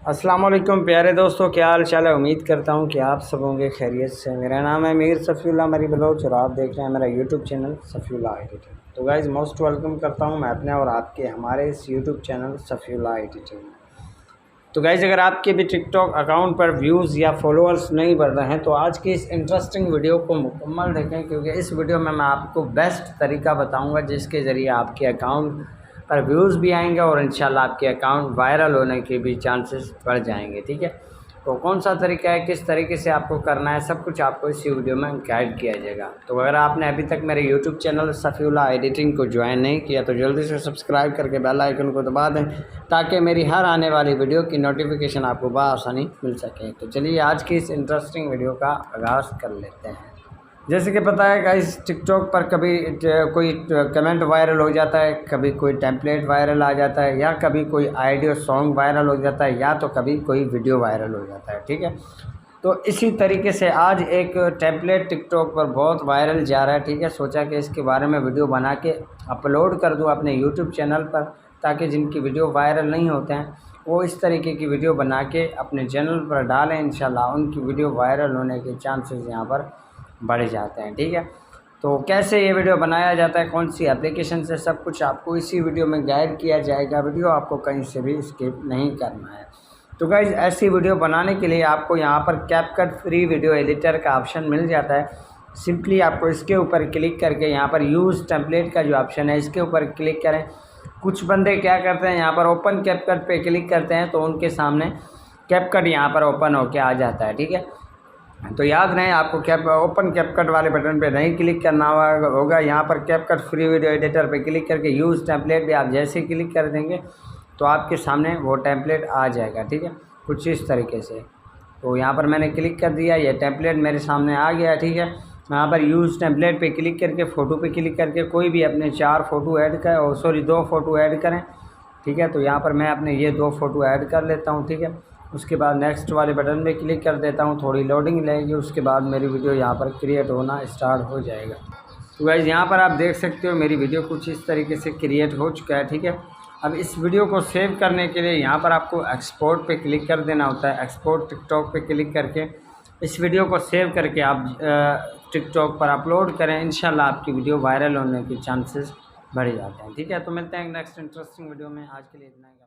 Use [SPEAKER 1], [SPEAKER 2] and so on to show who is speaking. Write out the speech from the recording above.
[SPEAKER 1] अस्सलाम वालेकुम प्यारे दोस्तों, क्या हाल चाल है। उम्मीद करता हूँ कि आप सब होंगे खैरियत से। मेरा नाम है मीर सफ़ीउल्लाह मरी बलोच और आप देख रहे हैं मेरा यूट्यूब चैनल सफ़ीउल्लाह एडिटिंग। तो गाइज़ मोस्ट वेलकम करता हूँ मैं अपने और आपके हमारे इस यूट्यूब चैनल सफ़ीउल्लाह एडिटिंग में। तो गाइज़ अगर आपके भी टिकटॉक अकाउंट पर व्यूज़ या फॉलोअर्स नहीं बढ़ रहे हैं तो आज की इस इंटरेस्टिंग वीडियो को मुकम्मल देखें, क्योंकि इस वीडियो में मैं आपको बेस्ट तरीका बताऊँगा जिसके ज़रिए आपके अकाउंट पर व्यूज़ भी आएंगे और इंशाल्लाह आपके अकाउंट वायरल होने के भी चांसेस बढ़ जाएंगे। ठीक है, तो कौन सा तरीका है, किस तरीके से आपको करना है, सब कुछ आपको इसी वीडियो में गाइड किया जाएगा। तो अगर आपने अभी तक मेरे यूट्यूब चैनल सफ़ीउल्लाह एडिटिंग को ज्वाइन नहीं किया तो जल्दी से सब्सक्राइब करके बेल आइकन को दबा दें ताकि मेरी हर आने वाली वीडियो की नोटिफिकेशन आपको बआसानी मिल सके। तो चलिए आज की इस इंटरेस्टिंग वीडियो का आगाज़ कर लेते हैं। जैसे कि पता है गाइस, टिकटॉक पर कभी कोई कमेंट वायरल हो जाता है, कभी कोई टेम्पलेट वायरल आ जाता है, या कभी कोई ऑडियो सॉन्ग वायरल हो जाता है, या तो कभी कोई वीडियो वायरल हो जाता है। ठीक है, तो इसी तरीके से आज एक टेम्पलेट टिकटॉक पर बहुत वायरल जा रहा है। ठीक है, सोचा कि इसके बारे में वीडियो बना के अपलोड कर दूँ अपने यूट्यूब चैनल पर, ताकि जिनकी वीडियो वायरल नहीं होते हैं वो इस तरीके की वीडियो बना के अपने चैनल पर डालें। इंशाल्लाह उनकी वीडियो वायरल होने के चांसेस यहाँ पर बढ़ जाते हैं। ठीक है, तो कैसे ये वीडियो बनाया जाता है, कौन सी एप्लीकेशन से, सब कुछ आपको इसी वीडियो में गाइड किया जाएगा। वीडियो आपको कहीं से भी स्किप नहीं करना है। तो गाइज़ ऐसी वीडियो बनाने के लिए आपको यहाँ पर कैपकट फ्री वीडियो एडिटर का ऑप्शन मिल जाता है। सिंपली आपको इसके ऊपर क्लिक करके यहाँ पर यूज़ टेम्पलेट का जो ऑप्शन है इसके ऊपर क्लिक करें। कुछ बंदे क्या करते हैं, यहाँ पर ओपन कैपकट पे क्लिक करते हैं तो उनके सामने कैपकट यहाँ पर ओपन होके आ जाता है। ठीक है, तो याद रहे आपको ओपन कैपकट वाले बटन पे नहीं क्लिक करना होगा। यहाँ पर कैपकट फ्री वीडियो एडिटर पे क्लिक करके यूज़ टेम्पलेट पे आप जैसे ही क्लिक कर देंगे तो आपके सामने वो टेम्पलेट आ जाएगा। ठीक है, कुछ इस तरीके से। तो यहाँ पर मैंने क्लिक कर दिया, ये टेम्पलेट मेरे सामने आ गया। ठीक है, यहाँ पर यूज़ टेम्पलेट पे क्लिक करके फ़ोटो पे क्लिक करके कोई भी अपने 4 फ़ोटो ऐड कर, 2 फ़ोटो ऐड करें। ठीक है, तो यहाँ पर मैं अपने ये 2 फ़ोटो ऐड कर लेता हूँ। ठीक है, उसके बाद नेक्स्ट वाले बटन पे क्लिक कर देता हूँ, थोड़ी लोडिंग लगेगी, उसके बाद मेरी वीडियो यहाँ पर क्रिएट होना स्टार्ट हो जाएगा। तो गाइज़ यहाँ पर आप देख सकते हो मेरी वीडियो कुछ इस तरीके से क्रिएट हो चुका है। ठीक है, अब इस वीडियो को सेव करने के लिए यहाँ पर आपको एक्सपोर्ट पे क्लिक कर देना होता है। एक्सपोर्ट टिकटॉक पे क्लिक करके इस वीडियो को सेव करके आप टिकटॉक पर अपलोड करें। इंशाल्लाह आपकी वीडियो वायरल होने के चांसेस बढ़ जाते हैं। ठीक है, तो मिलते हैं नेक्स्ट इंटरेस्टिंग वीडियो में। आज के लिए इतना ही।